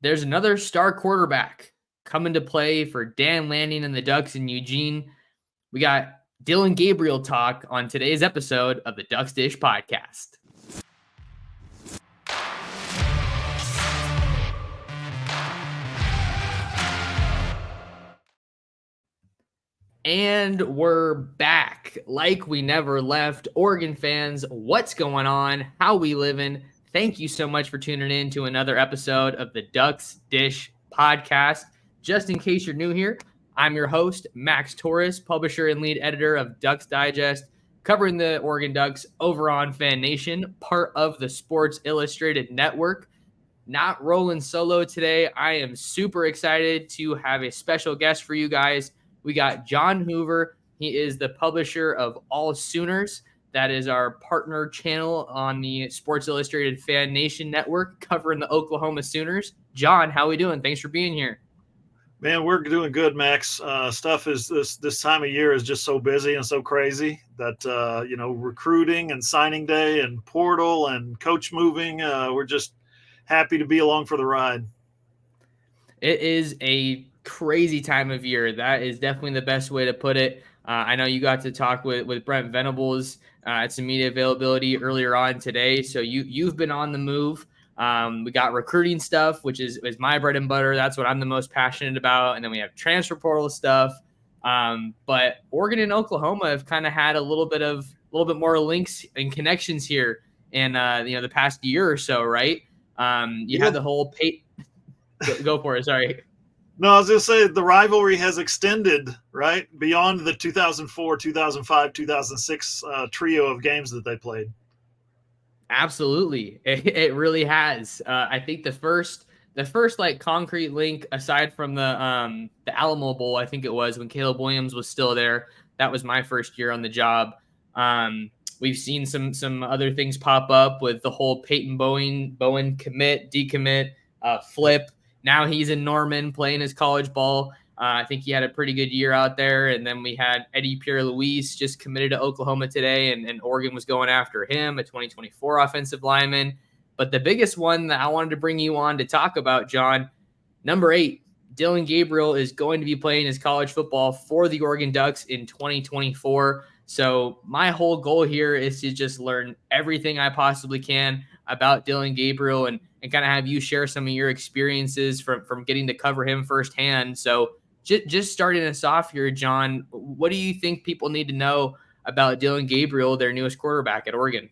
there's another star quarterback coming to play for Dan Lanning and the Ducks in Eugene. We got Dillon Gabriel talk on today's episode of the Ducks Dish podcast. And we're back like we never left. Oregon fans, what's going on? How we living? Thank you so much for tuning in to another episode of the Ducks Dish podcast. Just in case you're new here, I'm your host, Max Torres, publisher and lead editor of Ducks Digest, covering the Oregon Ducks over on Fan Nation, part of the Sports Illustrated Network. Not rolling solo today. I am super excited to have a special guest for you guys. We got John Hoover. He is the publisher of AllSooners. That is our partner channel on the Sports Illustrated Fan Nation Network covering the Oklahoma Sooners. John, how we doing? Thanks for being here. Man, we're doing good, Max. Stuff is this time of year is just so busy and so crazy that, recruiting and signing day and portal and coach moving, we're just happy to be along for the ride. It is a crazy time of year. That is definitely the best way to put it. I know you got to talk with Brent Venables at some media availability earlier on today. So you've been on the move. We got recruiting stuff, which is my bread and butter. That's what I'm the most passionate about. And then we have transfer portal stuff. But Oregon and Oklahoma have kind of had a little bit more links and connections here in the past year or so, right? You had the whole go for it. Sorry. No, I was going to say the rivalry has extended, right, beyond the 2004, 2005, 2006 trio of games that they played. Absolutely. It really has. I think the first like concrete link aside from the Alamo Bowl, I think it was when Caleb Williams was still there. That was my first year on the job. We've seen some other things pop up with the whole Peyton Bowen commit, decommit, flip. Now he's in Norman playing his college ball. I think he had a pretty good year out there. And then we had Eddie Pierre-Louis just committed to Oklahoma today, and Oregon was going after him, a 2024 offensive lineman. But the biggest one that I wanted to bring you on to talk about, John, number 8, Dillon Gabriel is going to be playing his college football for the Oregon Ducks in 2024. So my whole goal here is to just learn everything I possibly can about Dillon Gabriel and kind of have you share some of your experiences from getting to cover him firsthand. So just starting us off here, John, what do you think people need to know about Dillon Gabriel, their newest quarterback at Oregon?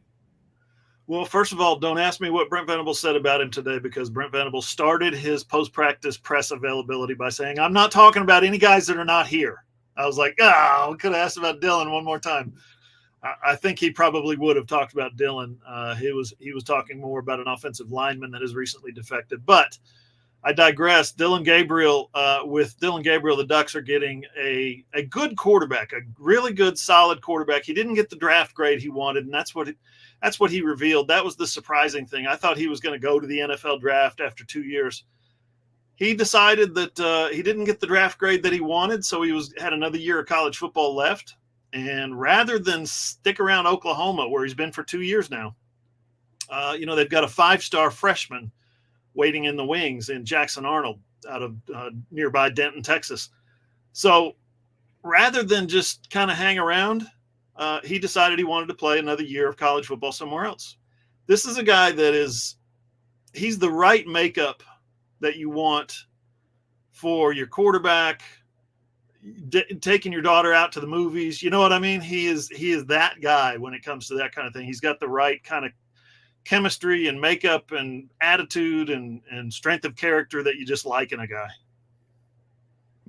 Well, first of all, don't ask me what Brent Venables said about him today, because Brent Venables started his post-practice press availability by saying, I'm not talking about any guys that are not here. I was like, I could have asked about Dillon one more time. I think he probably would have talked about Dillon. He was talking more about an offensive lineman that has recently defected. But I digress. Dillon Gabriel, with Dillon Gabriel, the Ducks are getting a good quarterback, a really good, solid quarterback. He didn't get the draft grade he wanted, and that's what he revealed. That was the surprising thing. I thought he was going to go to the NFL draft after 2 years. He decided that he didn't get the draft grade that he wanted, so he had another year of college football left. And rather than stick around Oklahoma, where he's been for 2 years now, they've got a 5-star freshman waiting in the wings in Jackson Arnold out of nearby Denton, Texas. So rather than just kind of hang around, he decided he wanted to play another year of college football somewhere else. This is a guy he's the right makeup that you want for your quarterback, taking your daughter out to the movies. You know what I mean? He is that guy when it comes to that kind of thing. He's got the right kind of chemistry and makeup and attitude and strength of character that you just like in a guy.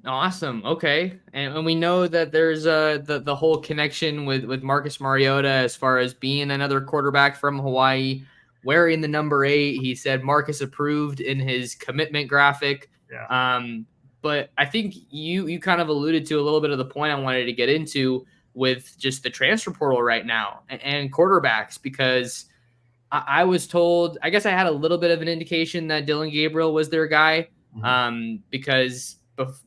Awesome. Okay. And we know that there's the whole connection with Marcus Mariota as far as being another quarterback from Hawaii, wearing the number 8. He said Marcus approved in his commitment graphic. Yeah. But I think you kind of alluded to a little bit of the point I wanted to get into with just the transfer portal right now and quarterbacks, because I was told, I guess I had a little bit of an indication that Dillon Gabriel was their guy, because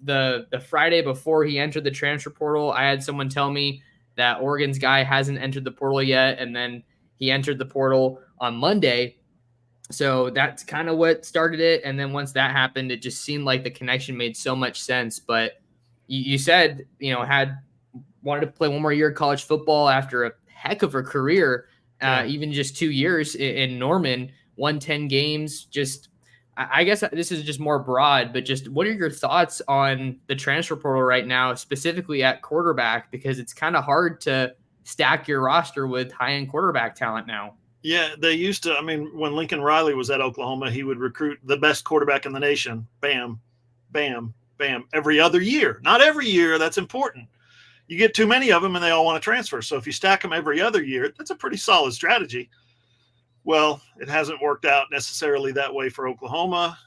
the Friday before he entered the transfer portal, I had someone tell me that Oregon's guy hasn't entered the portal yet, and then he entered the portal on Monday. So that's kind of what started it. And then once that happened, it just seemed like the connection made so much sense. But you said, wanted to play one more year of college football after a heck of a career, even just 2 years in Norman, won 10 games. Just, I guess this is just more broad, but just what are your thoughts on the transfer portal right now, specifically at quarterback? Because it's kind of hard to stack your roster with high-end quarterback talent now. Yeah, they used to. I mean, when Lincoln Riley was at Oklahoma, he would recruit the best quarterback in the nation. Bam, bam, bam. Every other year. Not every year. That's important. You get too many of them and they all want to transfer. So if you stack them every other year, that's a pretty solid strategy. Well, it hasn't worked out necessarily that way for Oklahoma,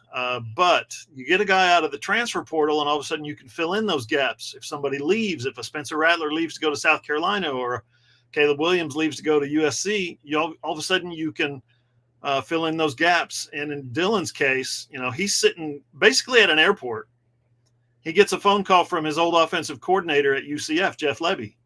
but you get a guy out of the transfer portal and all of a sudden you can fill in those gaps. If somebody leaves, if a Spencer Rattler leaves to go to South Carolina or Caleb Williams leaves to go to USC, all of a sudden you can fill in those gaps. And in Dillon's case, he's sitting basically at an airport. He gets a phone call from his old offensive coordinator at UCF, Jeff Lebby.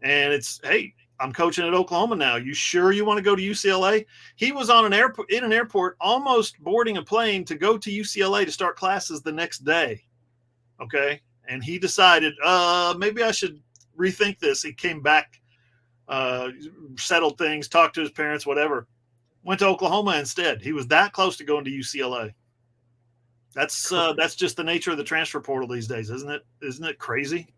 And it's, hey, I'm coaching at Oklahoma now. You sure you want to go to UCLA? He was on an airport, almost boarding a plane to go to UCLA to start classes the next day. Okay. And he decided, maybe I should rethink this. He came back, settled things, talked to his parents, whatever. Went to Oklahoma instead. He was that close to going to UCLA. That's just the nature of the transfer portal these days, isn't it? Isn't it crazy?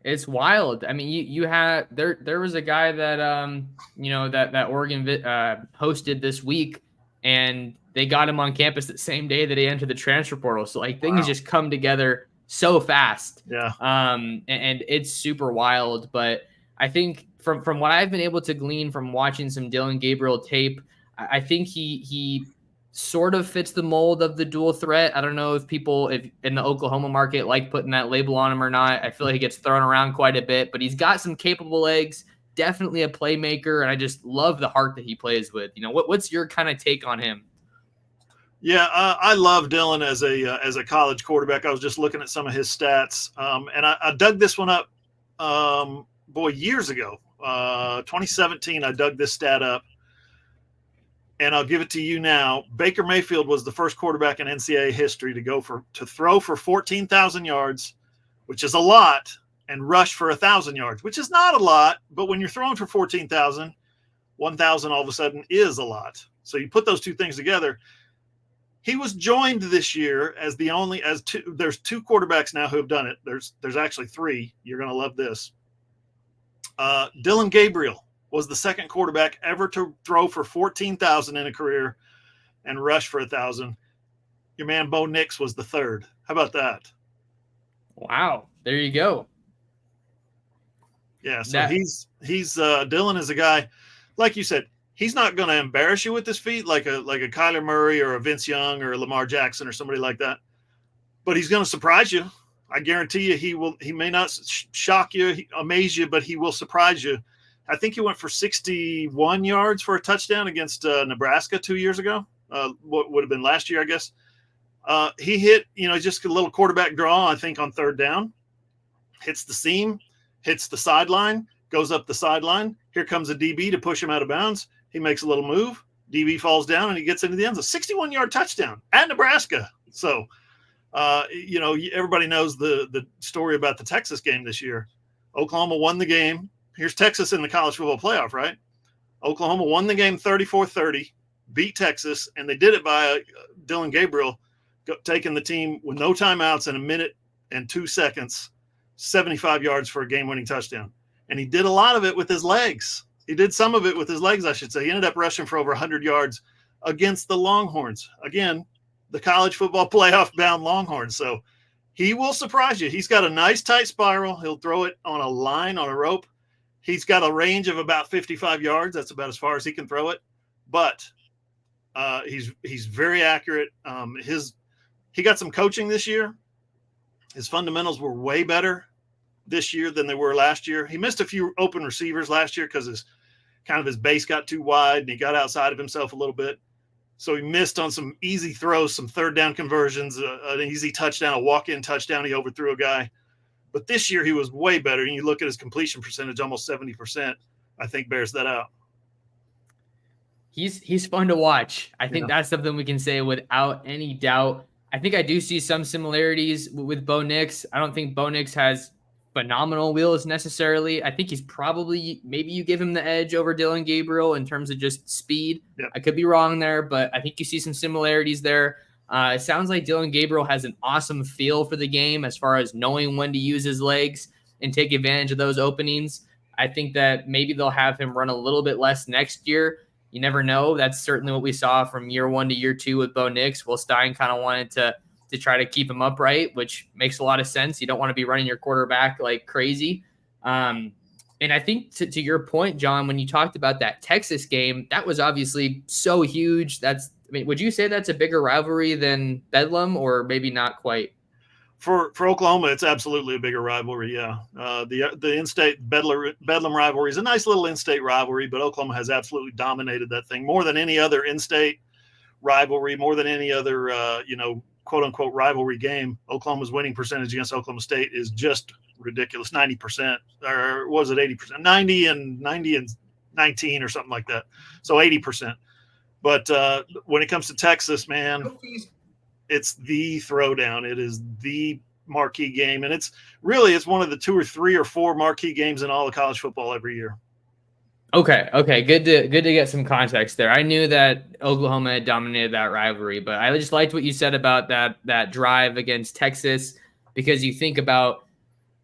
It's wild. I mean, you had there was a guy that that Oregon hosted this week, and they got him on campus the same day that he entered the transfer portal. So like things just come together so fast. Yeah. And it's super wild. But I think from what I've been able to glean from watching some Dillon Gabriel tape, I think he sort of fits the mold of the dual threat. I don't know if people in the Oklahoma market like putting that label on him or not. I feel like he gets thrown around quite a bit, but he's got some capable legs, definitely a playmaker, and I just love the heart that he plays with. What's your kind of take on him? Yeah, I love Dillon as a college quarterback. I was just looking at some of his stats, and I dug this one up, years ago. 2017, I dug this stat up. And I'll give it to you now. Baker Mayfield was the first quarterback in NCAA history to throw for 14,000 yards, which is a lot, and rush for 1,000 yards, which is not a lot. But when you're throwing for 14,000, 1,000 all of a sudden is a lot. So you put those two things together. He was joined this year as two. There's two quarterbacks now who have done it. There's actually three. You're going to love this. Dillon Gabriel was the second quarterback ever to throw for 14,000 in a career and rush for 1,000. Your man Bo Nix was the third. How about that? Wow, there you go. Yeah, so he's Dillon is a guy, like you said, he's not going to embarrass you with his feet like a Kyler Murray or a Vince Young or a Lamar Jackson or somebody like that. But he's going to surprise you. I guarantee you he will. He may not shock you, amaze you, but he will surprise you. I think he went for 61 yards for a touchdown against Nebraska 2 years ago. What would have been last year, I guess. He hit, just a little quarterback draw, I think, on third down. Hits the seam, hits the sideline, goes up the sideline. Here comes a DB to push him out of bounds. He makes a little move. DB falls down, and he gets into the end zone. 61-yard touchdown at Nebraska. So, everybody knows the story about the Texas game this year. Oklahoma won the game. Here's Texas in the college football playoff, right? Oklahoma won the game 34-30, beat Texas, and they did it by Dillon Gabriel taking the team with no timeouts in a minute and 2 seconds, 75 yards for a game-winning touchdown. And he did a lot of it with his legs. He did some of it with his legs, I should say. He ended up rushing for over 100 yards against the Longhorns. Again, the college football playoff-bound Longhorns. So he will surprise you. He's got a nice tight spiral. He'll throw it on a line, on a rope. He's got a range of about 55 yards. That's about as far as he can throw it. But he's very accurate. He got some coaching this year. His fundamentals were way better this year than they were last year. He missed a few open receivers last year because his base got too wide and he got outside of himself a little bit. So he missed on some easy throws, some third down conversions, an easy touchdown, a walk-in touchdown. He overthrew a guy. But this year he was way better. And you look at his completion percentage, almost 70%, I think bears that out. He's fun to watch. I think Yeah. that's something we can say without any doubt. I think I do see some similarities with Bo Nix. I don't think Bo Nix has phenomenal wheels necessarily. I think he's probably, maybe you give him the edge over Dillon Gabriel in terms of just speed. Yep. I could be wrong there, but I think you see some similarities there. It sounds like Dillon Gabriel has an awesome feel for the game as far as knowing when to use his legs and take advantage of those openings. I think that maybe they'll have him run a little bit less next year. You never know. That's certainly what we saw from year 1 to year 2 with Bo Nix. Will Stein kind of wanted to try to keep him upright, which makes a lot of sense. You don't want to be running your quarterback like crazy. And I think to your point, John, when you talked about that Texas game, that was obviously so huge. Would you say that's a bigger rivalry than Bedlam, or maybe not quite? For Oklahoma, it's absolutely a bigger rivalry. Yeah, the in-state Bedlam rivalry is a nice little in-state rivalry, but Oklahoma has absolutely dominated that thing more than any other in-state rivalry, more than any other quote unquote rivalry game. Oklahoma's winning percentage against Oklahoma State is just ridiculous, 90%, or was it 80%? 90 and 19 or something like that. So 80%. But when it comes to Texas, man, it's the throwdown. It is the marquee game, and it's one of the 2 or 3 or 4 marquee games in all of college football every year. Okay. Good to get some context there. I knew that Oklahoma had dominated that rivalry, but I just liked what you said about that drive against Texas, because you think about,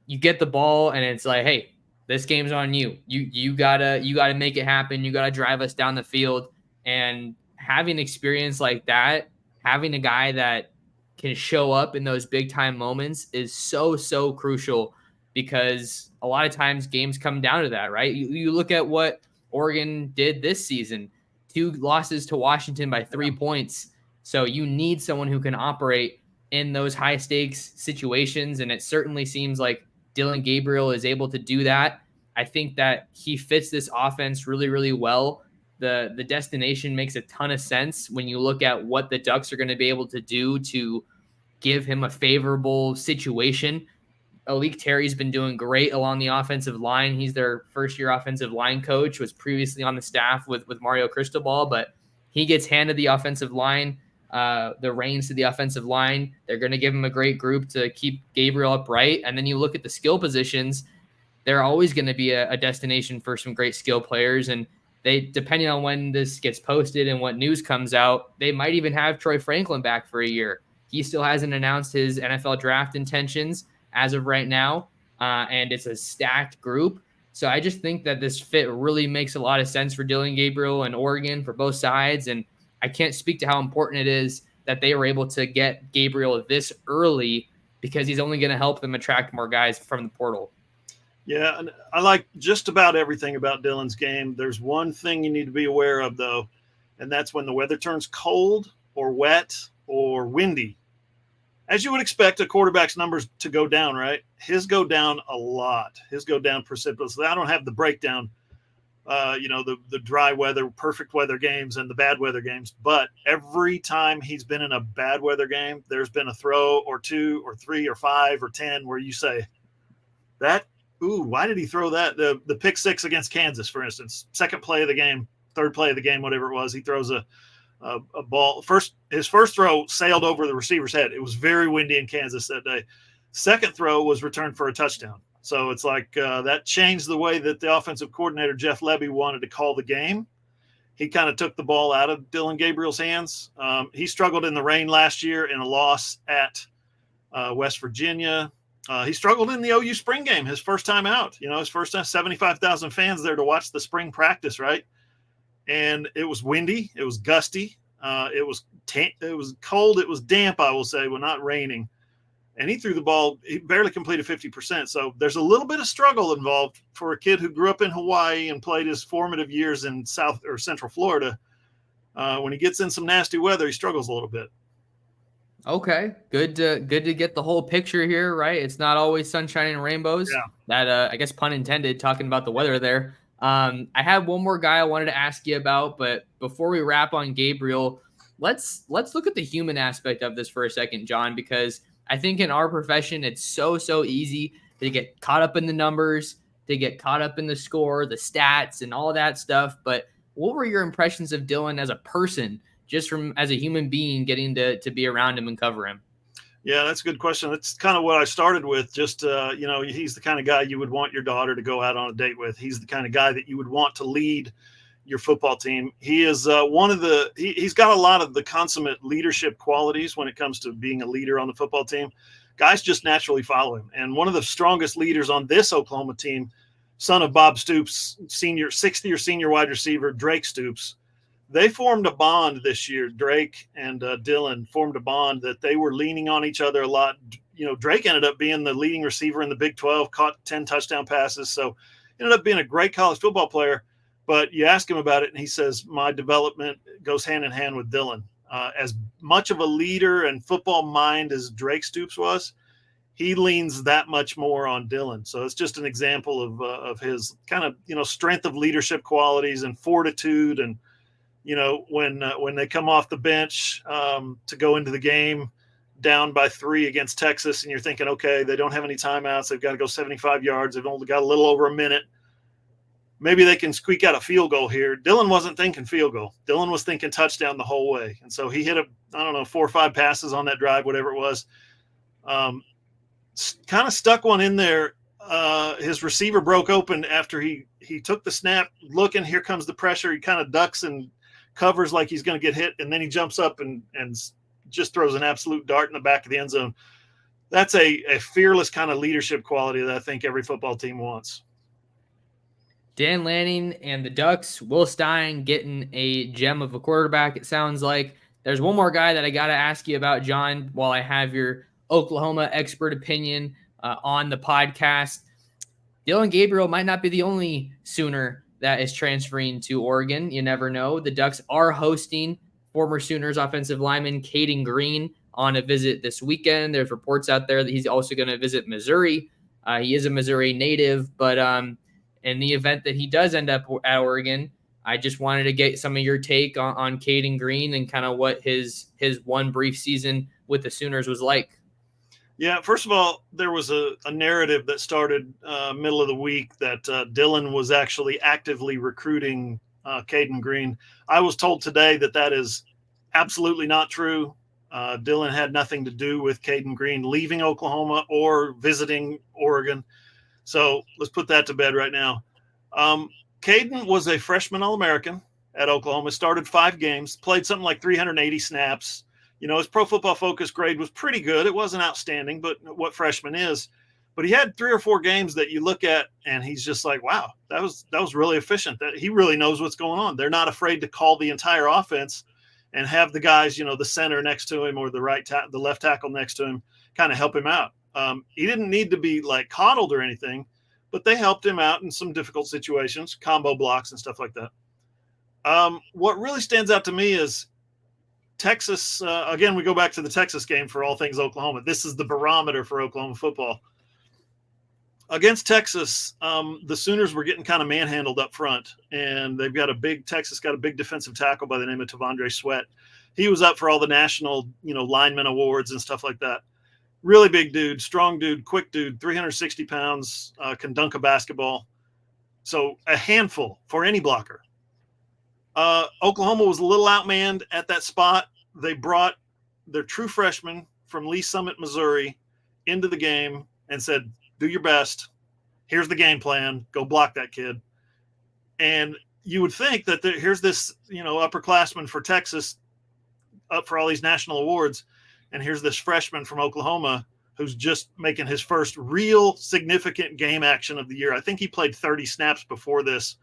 you get the ball and it's like, hey, this game's on you. You gotta make it happen. You gotta drive us down the field. And having experience like that, having a guy that can show up in those big time moments is so crucial, because a lot of times games come down to that, right? You look at what Oregon did this season, 2 losses to Washington by 3 points. So you need someone who can operate in those high stakes situations. And it certainly seems like Dillon Gabriel is able to do that. I think that he fits this offense really well. The destination makes a ton of sense when you look at what the Ducks are going to be able to do to give him a favorable situation. Alik Terry's been doing great along the offensive line. He's their first-year offensive line coach, was previously on the staff with Mario Cristobal, but he gets handed the offensive line, the reins to the offensive line. They're going to give him a great group to keep Gabriel upright. And then you look at the skill positions, they're always going to be a destination for some great skill players. And they, depending on when this gets posted and what news comes out, they might even have Troy Franklin back for a year. He still hasn't announced his NFL draft intentions as of right now, and it's a stacked group. So I just think that this fit really makes a lot of sense for Dillon Gabriel and Oregon, for both sides. And I can't speak to how important it is that they were able to get Gabriel this early, because he's only going to help them attract more guys from the portal. Yeah, and I like just about everything about Dillon's game. There's one thing you need to be aware of, though, and that's when the weather turns cold or wet or windy. As you would expect, a quarterback's numbers to go down, right? His go down a lot. His go down precipitously. I don't have the breakdown, the dry weather, perfect weather games and the bad weather games. But every time he's been in a bad weather game, there's been a throw or 2 or 3 or 5 or 10 where you say, why did he throw that? The pick 6 against Kansas, for instance, second play of the game, third play of the game, whatever it was, he throws a ball. His first throw sailed over the receiver's head. It was very windy in Kansas that day. Second throw was returned for a touchdown. So it's like that changed the way that the offensive coordinator, Jeff Lebby, wanted to call the game. He kind of took the ball out of Dillon Gabriel's hands. He struggled in the rain last year in a loss at West Virginia. He struggled in the OU spring game, his first time out. His first time, 75,000 fans there to watch the spring practice, right? And it was windy, it was gusty, it was cold, it was damp, I will say, when not raining. And he threw the ball, he barely completed 50%. So there's a little bit of struggle involved for a kid who grew up in Hawaii and played his formative years in South or Central Florida. When he gets in some nasty weather, he struggles a little bit. Okay, good to get the whole picture here, right? It's not always sunshine and rainbows. Yeah. That I guess pun intended, talking about the weather there. I have one more guy I wanted to ask you about, but before we wrap on Gabriel, let's look at the human aspect of this for a second, John, because I think in our profession it's so easy to get caught up in the numbers, to get caught up in the score, the stats, and all of that stuff. But what were your impressions of Dillon as a person, just from as a human being, getting to be around him and cover him? Yeah, that's a good question. That's kind of what I started with. Just, he's the kind of guy you would want your daughter to go out on a date with. He's the kind of guy that you would want to lead your football team. He is he's got a lot of the consummate leadership qualities when it comes to being a leader on the football team. Guys just naturally follow him. And one of the strongest leaders on this Oklahoma team, son of Bob Stoops, sixth-year senior wide receiver, Drake Stoops, they formed a bond this year. Drake and Dillon formed a bond that they were leaning on each other a lot. Drake ended up being the leading receiver in the Big 12, caught 10 touchdown passes. So ended up being a great college football player. But you ask him about it, and he says, my development goes hand in hand with Dillon. As much of a leader and football mind as Drake Stoops was, he leans that much more on Dillon. So it's just an example of his kind of, strength of leadership qualities and fortitude. And, when they come off the bench to go into the game down by 3 against Texas, and you're thinking, okay, they don't have any timeouts. They've got to go 75 yards. They've only got a little over a minute. Maybe they can squeak out a field goal here. Dillon wasn't thinking field goal. Dillon was thinking touchdown the whole way. And so he hit 4 or 5 passes on that drive, whatever it was. Kind of stuck one in there. His receiver broke open after he took the snap, looking, here comes the pressure. He kind of ducks and covers like he's going to get hit. And then he jumps up and just throws an absolute dart in the back of the end zone. That's a fearless kind of leadership quality that I think every football team wants. Dan Lanning and the Ducks, Will Stein getting a gem of a quarterback, it sounds like. There's one more guy that I got to ask you about, John, while I have your Oklahoma expert opinion on the podcast. Dillon Gabriel might not be the only Sooner that is transferring to Oregon. You never know. The Ducks are hosting former Sooners offensive lineman Cayden Green on a visit this weekend. There's reports out there that he's also going to visit Missouri. He is a Missouri native, but in the event that he does end up at Oregon, I just wanted to get some of your take on Cayden Green and kind of what his one brief season with the Sooners was like. Yeah, first of all, there was a narrative that started middle of the week that Dillon was actually actively recruiting Cayden Green. I was told today that is absolutely not true. Dillon had nothing to do with Cayden Green leaving Oklahoma or visiting Oregon. So let's put that to bed right now. Cayden was a freshman All-American at Oklahoma, started 5 games, played something like 380 snaps. His Pro Football Focus grade was pretty good. It wasn't outstanding, but what freshman is. But he had 3 or 4 games that you look at, and he's just like, wow, that was really efficient. That he really knows what's going on. They're not afraid to call the entire offense and have the guys, the center next to him or the left tackle next to him kind of help him out. He didn't need to be like coddled or anything, but they helped him out in some difficult situations, combo blocks and stuff like that. What really stands out to me is Texas. Again, we go back to the Texas game for all things Oklahoma. This is the barometer for Oklahoma football. Against Texas, the Sooners were getting kind of manhandled up front, and Texas got a big defensive tackle by the name of T'Vondre Sweat. He was up for all the national, lineman awards and stuff like that. Really big dude, strong dude, quick dude, 360 pounds, can dunk a basketball. So a handful for any blocker. Oklahoma was a little outmanned at that spot. They brought their true freshman from Lee Summit, Missouri, into the game and said, do your best. Here's the game plan. Go block that kid. And you would think that here's this, upperclassman for Texas up for all these national awards. And here's this freshman from Oklahoma who's just making his first real significant game action of the year. I think he played 30 snaps before this.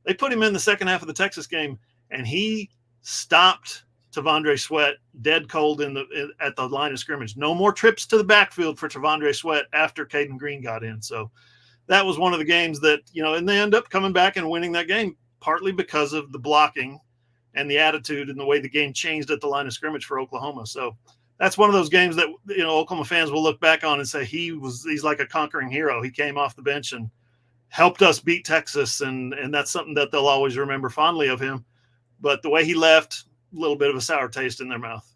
They put him in the second half of the Texas game, and he stopped T'Vondre Sweat dead cold at the line of scrimmage. No more trips to the backfield for T'Vondre Sweat after Cayden Green got in. So that was one of the games that, and they end up coming back and winning that game, partly because of the blocking and the attitude and the way the game changed at the line of scrimmage for Oklahoma. So that's one of those games that, Oklahoma fans will look back on and say he's like a conquering hero. He came off the bench and helped us beat Texas, and that's something that they'll always remember fondly of him. But the way he left, a little bit of a sour taste in their mouth.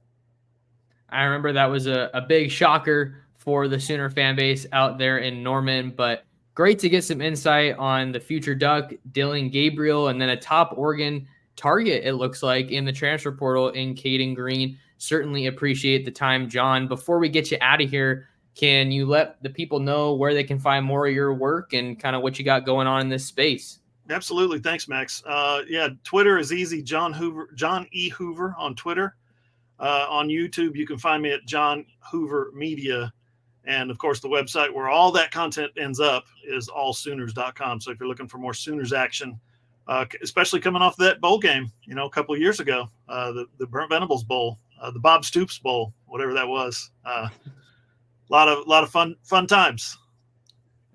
I remember that was a big shocker for the Sooner fan base out there in Norman, but great to get some insight on the future Duck, Dillon Gabriel, and then a top Oregon target, it looks like, in the transfer portal in Cayden Green. Certainly appreciate the time, John. Before we get you out of here, can you let the people know where they can find more of your work and kind of what you got going on in this space? Absolutely. Thanks, Max. Yeah, Twitter is easy. John E. Hoover on Twitter. On YouTube, you can find me at John Hoover Media. And of course, the website where all that content ends up is allsooners.com. So if you're looking for more Sooners action, especially coming off that bowl game, a couple of years ago, the Brent Venables Bowl, the Bob Stoops Bowl, whatever that was, a lot of fun times.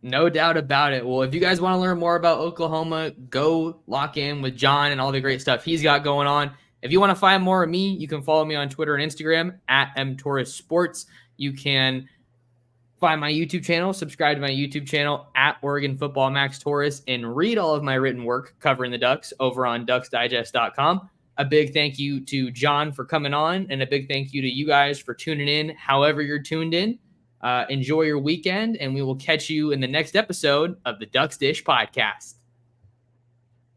No doubt about it. Well, if you guys want to learn more about Oklahoma, go lock in with John and all the great stuff he's got going on. If you want to find more of me, you can follow me on Twitter and Instagram at mtorresports. You can find my YouTube channel, subscribe to my YouTube channel at Oregon Football Max Torres, and read all of my written work covering the Ducks over on ducksdigest.com. A big thank you to John for coming on, and a big thank you to you guys for tuning in, however you're tuned in. Enjoy your weekend, and we will catch you in the next episode of the Ducks Dish Podcast.